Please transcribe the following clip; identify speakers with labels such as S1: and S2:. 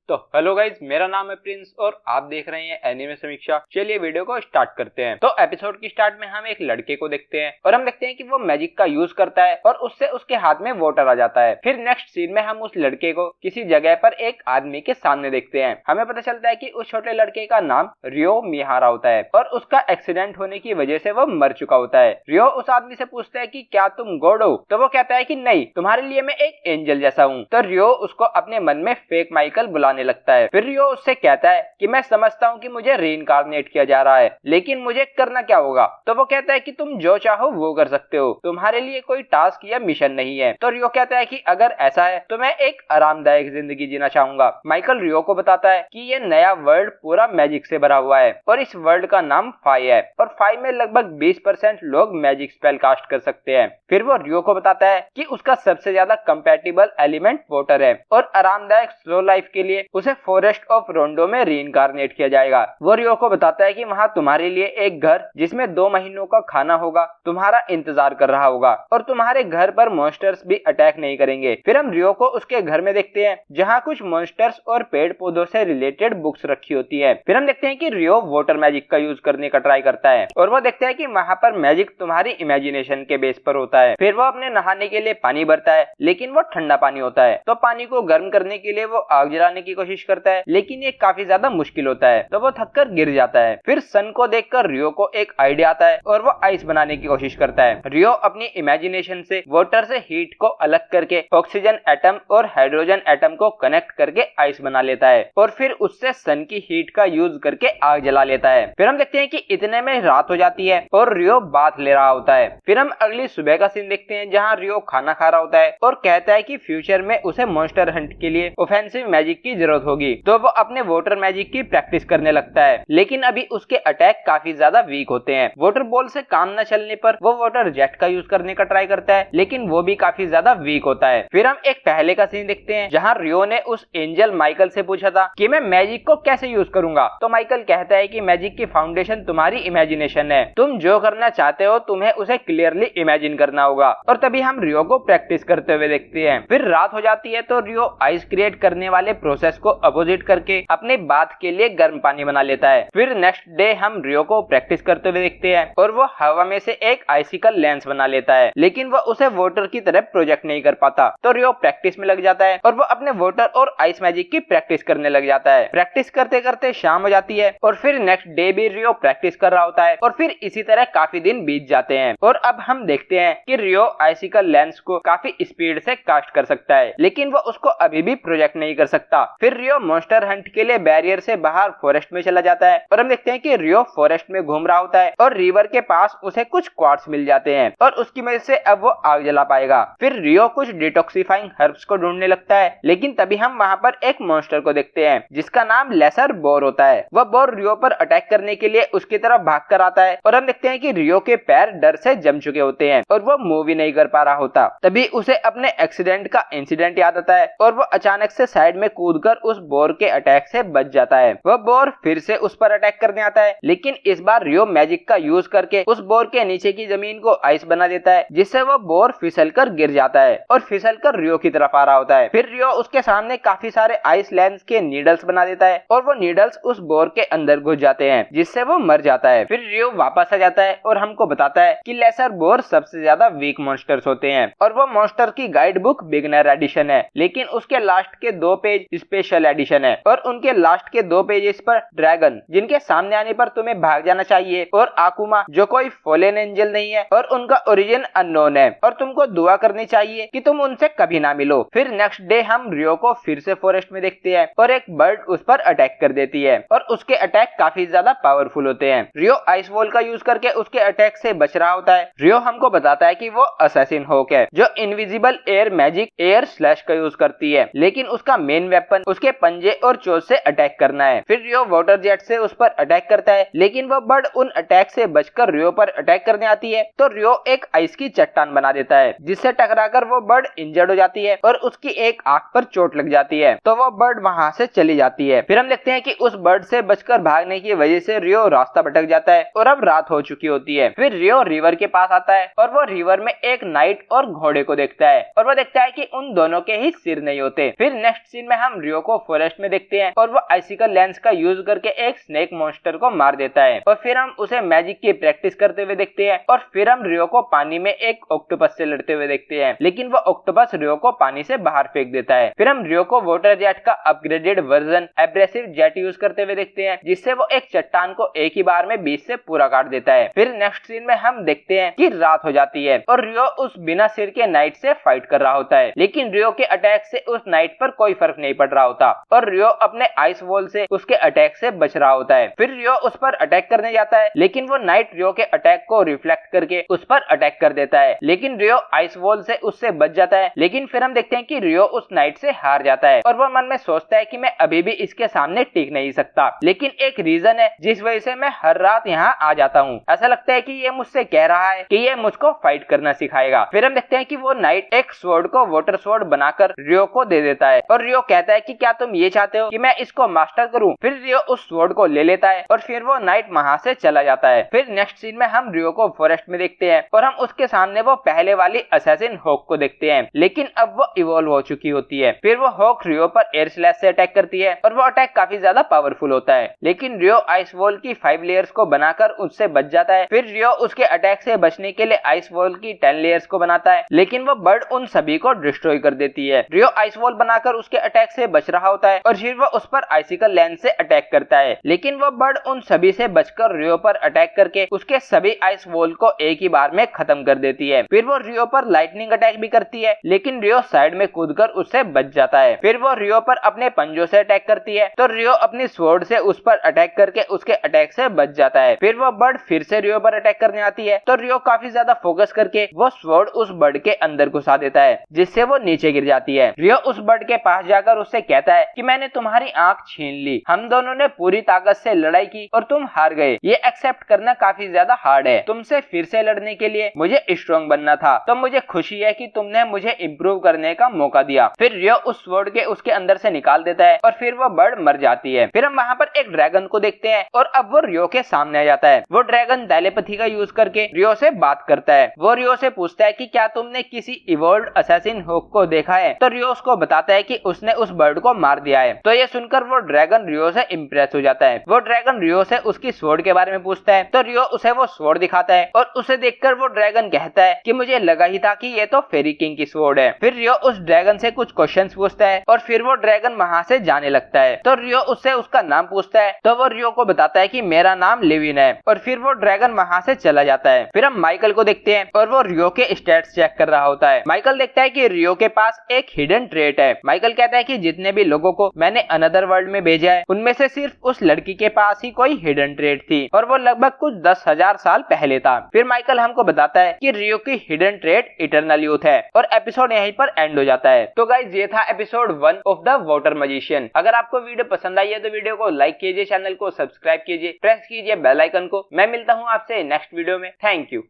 S1: तो hello guys, मेरा नाम है प्रिंस और आप देख रहे हैं एनिमे समीक्षा। चलिए वीडियो को स्टार्ट करते हैं। तो एपिसोड की स्टार्ट में हम एक लड़के को देखते हैं और हम देखते हैं कि वो मैजिक का यूज करता है और उससे उसके हाथ में वाटर आ जाता है। फिर नेक्स्ट सीन में हम उस लड़के को किसी जगह पर एक आदमी के सामने देखते हैं। हमें पता चलता है कि उस छोटे लड़के का नाम रियो मिहारा होता है और उसका एक्सीडेंट होने की वजह से वो मर चुका होता है। रियो उस आदमी से पूछता है कि क्या तुम गॉड हो? तो वो कहता है कि नहीं, तुम्हारे लिए मैं एक एंजल जैसा हूँ। तो रियो उसको अपने मन में फेक माइकल बुलाने लगता है। फिर रियो उससे कहता है कि मैं समझता हूँ कि मुझे रीइंकार्नेट किया जा रहा है, लेकिन मुझे करना क्या होगा? तो वो कहता है कि तुम जो चाहो वो कर सकते हो, तुम्हारे लिए कोई टास्क या मिशन नहीं है। तो रियो कहता है कि अगर ऐसा है तो मैं एक आरामदायक जिंदगी जीना चाहूंगा। माइकल रियो को बताता है कि ये नया वर्ल्ड पूरा मैजिक से भरा हुआ है और इस वर्ल्ड का नाम फाई है और फाई में लगभग 20% लोग मैजिक स्पेल कास्ट कर सकते हैं। फिर वो रियो को बताता है कि उसका सबसे ज्यादा कंपैटिबल एलिमेंट वाटर है और आरामदायक स्लो लाइफ के लिए उसे फॉरेस्ट ऑफ रोंडो में रीइंकार्नेट किया जाएगा। वो रियो को बताता है कि वहाँ तुम्हारे लिए एक घर जिसमें 2 महीनों का खाना होगा तुम्हारा इंतजार कर रहा होगा और तुम्हारे घर पर मॉन्स्टर्स भी अटैक नहीं करेंगे। फिर हम रियो को उसके घर में देखते हैं जहाँ कुछ मॉन्स्टर्स और पेड़ पौधों से रिलेटेड बुक्स रखी होती है। फिर हम देखते हैं कि रियो वाटर मैजिक का यूज करने का ट्राई करता है और वो देखता है कि वहाँ पर मैजिक तुम्हारी इमेजिनेशन के बेस पर होता है। फिर वो अपने नहाने के लिए पानी भरता है, लेकिन वो ठंडा पानी होता है। तो पानी को गर्म करने के लिए वो आग जलाने की कोशिश करता है, लेकिन ये काफी ज्यादा मुश्किल होता है। तो वो थककर गिर जाता है। फिर सन को देखकर रियो को एक आइडिया आता है और वो आइस बनाने की कोशिश करता है। रियो अपनी इमेजिनेशन से वाटर से हीट को अलग करके ऑक्सीजन एटम और हाइड्रोजन एटम को कनेक्ट करके आइस बना लेता है और फिर उससे सन की हीट का यूज करके आग जला लेता है। फिर हम देखते हैं कि इतने में रात हो जाती है और रियो बात ले रहा होता है। फिर हम अगली सुबह का सीन देखते हैं जहाँ रियो खाना खा रहा होता है और कहता है कि फ्यूचर में उसे मॉन्स्टर हंट के लिए ऑफेंसिव मैजिक की जरूरत होगी। तो वो अपने वाटर मैजिक की प्रैक्टिस करने लगता है, लेकिन अभी उसके अटैक काफी ज्यादा वीक होते हैं। वाटर बॉल से काम न चलने पर वो वाटर जेट का यूज करने का ट्राई करता है, लेकिन वो भी काफी ज्यादा वीक होता है। फिर हम एक पहले का सीन देखते हैं जहाँ रियो ने उस एंजल माइकल से पूछा था कि मैं मैजिक को कैसे यूज करूंगा। तो माइकल कहता है कि मैजिक की फाउंडेशन तुम्हारी इमेजिनेशन है, तुम जो करना चाहते हो तुम्हें उसे क्लियरली इमेजिन करना होगा। और तभी हम रियो को प्रैक्टिस करते हुए देखते हैं। फिर रात हो जाती है तो रियो आइस क्रिएट करने वाले प्रोसेस को अपोजिट करके अपने बाथ के लिए गर्म पानी बना लेता है। फिर नेक्स्ट डे हम रियो को प्रैक्टिस करते हुए देखते हैं और वो हवा में से एक आइसिकल लेंस बना लेता है, लेकिन वो उसे वाटर की तरह प्रोजेक्ट नहीं कर पाता। तो रियो प्रैक्टिस में लग जाता है और वो अपने वाटर और आइस मैजिक की प्रैक्टिस करने लग जाता है। प्रैक्टिस करते करते शाम हो जाती है और फिर नेक्स्ट डे भी रियो प्रैक्टिस कर रहा होता है और फिर इसी तरह काफी दिन बीत जाते हैं और अब हम देखते हैं कि रियो आइसिकल लेंस को काफी स्पीड से कास्ट कर सकता है, लेकिन वो उसको अभी भी प्रोजेक्ट नहीं कर सकता। फिर रियो मॉन्स्टर हंट के लिए बैरियर से बाहर फॉरेस्ट में चला जाता है और हम देखते हैं कि रियो फॉरेस्ट में घूम रहा होता है और रिवर के पास उसे कुछ क्वार्ट्स मिल जाते हैं और उसकी वजह से अब वो आग जला पाएगा। फिर रियो कुछ डिटॉक्सिफाइंग हर्ब्स को ढूंढने लगता है, लेकिन तभी हम वहाँ पर एक मॉन्स्टर को देखते हैं जिसका नाम लेसर बोर होता है। वह बोर रियो पर अटैक करने के लिए उसकी तरफ भाग कर आता है और हम देखते हैं कि रियो के पैर डर से जम चुके होते हैं और वो मूव भी नहीं कर पा रहा होता। तभी उसे अपने एक्सीडेंट का इंसिडेंट याद आता है और वो अचानक से साइड में कूदकर उस बोर के अटैक से बच जाता है। वह बोर फिर से उस पर अटैक करने आता है, लेकिन इस बार रियो मैजिक का यूज करके उस बोर के नीचे की जमीन को आइस बना देता है, जिससे वो बोर फिसलकर गिर जाता है और फिसलकर रियो की तरफ आ रहा होता है। फिर रियो उसके सामने काफी सारे आइस लेंस के नीडल्स बना देता है और वो नीडल्स उस बोर के अंदर घुस जाते हैं, जिससे वो मर जाता है। फिर रियो वापस आ जाता है और हमको बताता है कि लेसर बोर सबसे ज्यादा वीक मॉन्स्टर्स होते हैं और वो मॉन्स्टर की गाइड बुक बिगिनर एडिशन है, लेकिन उसके लास्ट के 2 पेज स्पेशल एडिशन है और उनके लास्ट के 2 पेजेस पर ड्रैगन जिनके सामने आने पर तुम्हें भाग जाना चाहिए और आकुमा जो कोई फॉलन एंजल नहीं है और उनका ओरिजिन अननोन है और तुमको दुआ करनी चाहिए कि तुम उनसे कभी ना मिलो। फिर नेक्स्ट डे हम रियो को फिर से फॉरेस्ट में देखते हैं और एक बर्ड उस पर अटैक कर देती है और उसके अटैक काफी ज्यादा पावरफुल होते हैं। रियो आइस वॉल का यूज करके उसके अटैक से बच रहा होता है। रियो हमको बताता है कि वो असैसिन हॉक है जो invisible air magic air slash का यूज करती है, लेकिन उसका मेन वेपन उसके पंजे और चोंच से अटैक करना है। फिर रियो वाटर जेट से उस पर अटैक करता है, लेकिन वो बर्ड उन अटैक से बचकर रियो पर अटैक करने आती है तो रियो एक आइस की चट्टान बना देता है, जिससे टकराकर वो बर्ड इंजर्ड हो जाती है और उसकी एक आंख पर चोट लग जाती है तो वो बर्ड वहां से चली जाती है। फिर हम देखते हैं कि उस बर्ड से बचकर भागने की वजह से रियो रास्ता भटक जाता है और अब रात हो चुकी होती है। फिर रियो रिवर के पास आता है और वो रिवर में एक नाइट और घोड़े को देखता है और वो देखता है कि उन दोनों के ही सिर नहीं होते। फिर नेक्स्ट सीन में हम रियो रियो को फॉरेस्ट में देखते हैं और वो आइसिकल लेंस का यूज करके एक स्नेक मॉन्स्टर को मार देता है। और फिर हम उसे मैजिक की प्रैक्टिस करते हुए देखते हैं और फिर हम रियो को पानी में एक ऑक्टोपस से लड़ते हुए देखते हैं, लेकिन वो ऑक्टोपस रियो को पानी से बाहर फेंक देता है। फिर हम रियो को वाटर जेट का upgraded version abrasive jet use करते हुए देखते हैं, जिससे वो एक चट्टान को एक ही बार में बीच से पूरा काट देता है। फिर नेक्स्ट सीन में हम देखते हैं कि रात हो जाती है और रियो उस बिना सिर के नाइट से फाइट कर रहा होता है, लेकिन रियो के अटैक से उस नाइट पर कोई फर्क नहीं पड़ रहा होता और रियो अपने आइस वॉल से उसके अटैक से बच रहा होता है। फिर रियो उस पर अटैक करने जाता है, लेकिन वो नाइट रियो के अटैक को रिफ्लेक्ट करके उस पर अटैक कर देता है, लेकिन रियो आइस वॉल से उससे बच जाता है। लेकिन फिर हम देखते हैं कि रियो उस नाइट से हार जाता है और वो मन में सोचता है कि मैं अभी भी इसके सामने टिक नहीं सकता, लेकिन एक रीजन है जिस वजह से मैं हर रात यहाँ आ जाता हूँ। ऐसा लगता है कि ये मुझसे कह रहा है कि ये मुझको फाइट करना सिखाएगा। फिर हम देखते हैं कि वो नाइट एक स्वॉर्ड को वाटर स्वॉर्ड बनाकर रियो को दे देता है और रियो कहता है कि क्या तुम ये चाहते हो कि मैं इसको मास्टर करूं। फिर रियो उस स्वॉर्ड को ले लेता है और फिर वो नाइट वहां से चला जाता है। फिर नेक्स्ट सीन में हम रियो को फॉरेस्ट में देखते हैं और हम उसके सामने वो पहले वाली असैसिन हॉक को देखते हैं, लेकिन अब वो इवॉल्व हो चुकी होती है। फिर वो हॉक रियो पर एयर स्लैश से अटैक करती है और वो अटैक काफी ज्यादा पावरफुल होता है, लेकिन रियो आइस वॉल की 5 लेयर्स को बनाकर उससे बच जाता है। फिर रियो उसके अटैक से बचने के लिए आइस वॉल की 10 लेयर्स को बनाता है, लेकिन वो बर्ड उन सभी को डिस्ट्रॉय कर देती है। रियो आइस वॉल बनाकर उसके अटैक से बच रहा होता है और फिर वो उस पर आइसिकल लेंस से अटैक करता है, लेकिन वो बर्ड उन सभी से बचकर रियो पर अटैक करके उसके सभी आइस वॉल को एक ही बार में खत्म कर देती है। फिर वो रियो पर लाइटनिंग अटैक भी करती है, लेकिन रियो साइड में कूदकर उससे बच जाता है। फिर वो रियो पर अपने पंजों से अटैक करती है, तो रियो अपनी स्वॉर्ड से उस पर अटैक करके उसके अटैक से बच जाता है। फिर वो बर्ड फिर से रियो पर अटैक करने आती है, तो रियो काफी ज्यादा फोकस करके वो स्वॉर्ड उस बर्ड के अंदर घुसा देता है, जिससे वो नीचे गिर जाती है। रियो उस बर्ड के पास जाकर उससे कहता है कि मैंने तुम्हारी आंख छीन ली, हम दोनों ने पूरी ताकत से लड़ाई की और तुम हार गए। ये एक्सेप्ट करना काफी ज्यादा हार्ड है। तुमसे फिर से लड़ने के लिए मुझे स्ट्रॉन्ग बनना था, तो मुझे खुशी है कि तुमने मुझे इम्प्रूव करने का मौका दिया। फिर रियो उस स्वॉर्ड के उसके अंदर से निकाल देता है और फिर वो बर्ड मर जाती है। फिर हम वहाँ पर एक ड्रैगन को देखते हैं और अब वो रियो के सामने आ जाता है। वो ड्रैगन टेलीपैथी का यूज करके रियो से बात करता है। वो रियो से पूछता है कि क्या तुमने किसी इवॉल्व्ड असैसिन हॉक को देखा है, तो रियो उसको बताता है कि उसने उस बर्ड को मार दिया है। तो ये सुनकर वो ड्रैगन रियो से इम्प्रेस हो जाता है। वो ड्रैगन रियो से उसकी स्वॉर्ड के बारे में पूछता है, तो रियो उसे वो स्वॉर्ड दिखाता है और उसे देखकर वो ड्रैगन कहता है कि मुझे लगा ही था कि ये तो फेरी किंग की स्वॉर्ड है। फिर रियो उस ड्रैगन से कुछ क्वेश्चंस पूछता है और फिर वो ड्रैगन वहां से जाने लगता है। तो रियो उससे उसका नाम पूछता है, तो वो रियो को बताता है कि मेरा नाम लिविन है और फिर वो ड्रैगन वहां से चला जाता है। फिर हम माइकल को देखते हैं और वो रियो के स्टैट्स चेक कर रहा होता है। माइकल देखता है कि रियो के पास एक हिडन ट्रेट है। माइकल कहता है कि जितने भी लोगों को मैंने अनदर वर्ल्ड में भेजा है, उनमें से सिर्फ उस लड़की के पास ही कोई हिडन ट्रेट थी और वो लगभग कुछ 10,000 साल पहले था। फिर माइकल हमको बताता है कि रियो की हिडन ट्रेट इटरनल यूथ है और एपिसोड यहीं पर एंड हो जाता है। तो गाइस, ये था episode 1 of the water magician. अगर आपको वीडियो पसंद आई है तो वीडियो को लाइक कीजिए, चैनल को सब्सक्राइब कीजिए, प्रेस कीजिए बेल आइकन को। मैं मिलता हूँ आपसे नेक्स्ट वीडियो में। Thank you.